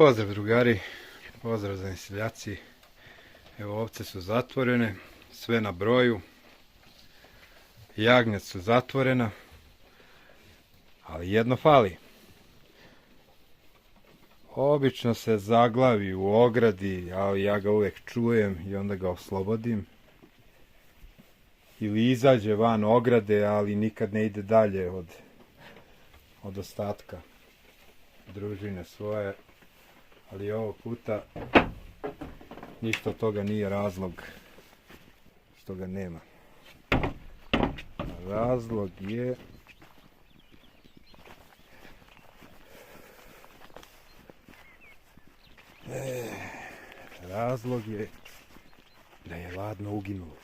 Pozdrav drugari, pozdrav za seljaci. Evo, ovce su zatvorene, sve na broju. Jagnjad su zatvorena, ali jedno fali. Obično se zaglavi u ogradi, ali ja ga uvijek čujem i onda ga oslobodim. Ili izađe van ograde, ali nikad ne ide dalje od ostatka družine svoje. Ali ovog puta ništa od toga nije razlog što ga nema. Razlog je da je ladno uginulo.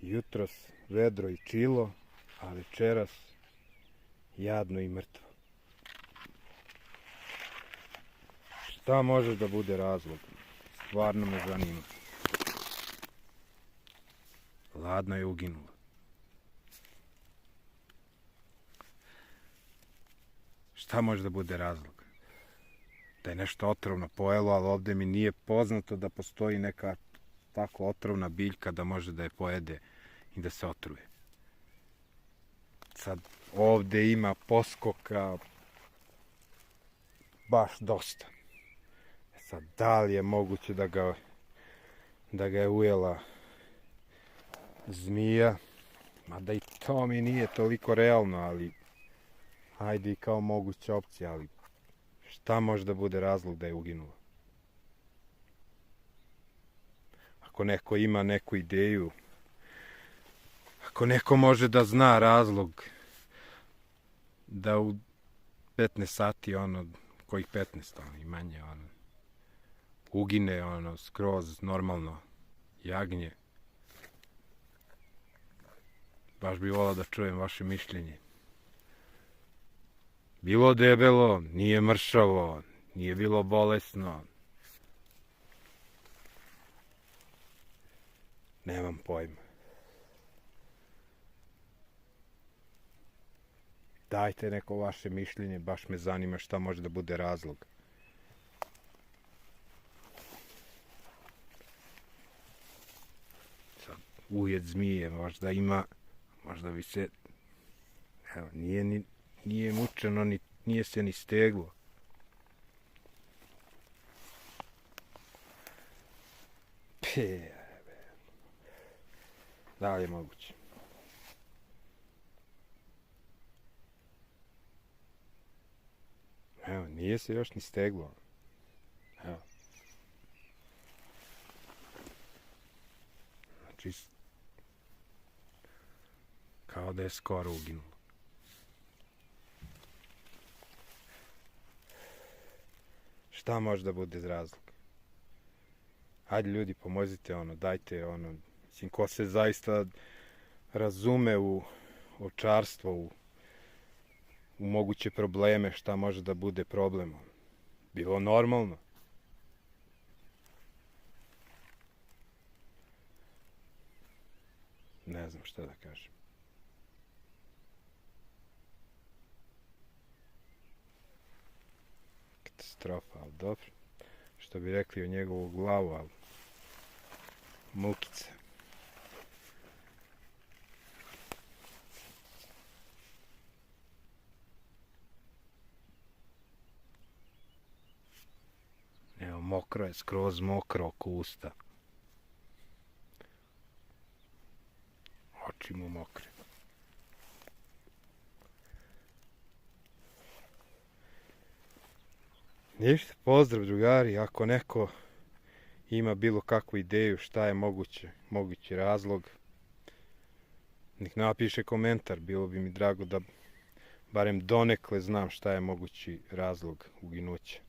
Jutros vedro i čilo, a večeras jadno i mrtvo. Šta može da bude razlog? Stvarno me zanima. Ladno je uginula. Šta može da bude razlog? Da je nešto otrovno pojelo, ali ovdje mi nije poznato da postoji neka tako otrovna biljka da može da je pojede i da se otruje. Sad ovdje ima poskoka baš dosta. Sad, da li je moguće da ga je ujela zmija? Mada i to mi nije toliko realno, ali ajde i kao moguća opcija, ali šta može da bude razlog da je uginula? Ako neko ima neku ideju, ako neko može da zna razlog da u 15 sati, kojih 15, i manje, ugine, skroz normalno jagnje, baš bi volao da čujem vaše mišljenje. Bilo debelo, nije mršavo, nije bilo bolesno. Nemam pojma. Dajte neko vaše mišljenje, baš me zanima šta može da bude razlog. Sad, ujed zmije, možda ima, možda bi se, evo, nije mučeno, nije se ni steglo. Da li je moguće? Evo, nije se još ni steglo. Evo. Znači, kao da je skoro uginulo. Šta može da bude razlog? Hajde ljudi, pomozite, dajte, mislim, ko se zaista razume u ovčarstvo, u moguće probleme, šta može da bude problem. Bilo normalno. Ne znam šta da kažem. Katastrofa, ali dobro. Što bi rekli o njegovu glavu, ali mukice. Evo, mokro je, skroz mokro oko usta. Oči mu mokre. Ništa, pozdrav drugari, ako neko ima bilo kakvu ideju šta je mogući razlog, nek napiše komentar, bilo bi mi drago da barem donekle znam šta je mogući razlog uginuća.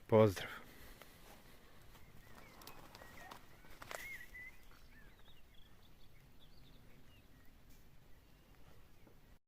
Pozdrav.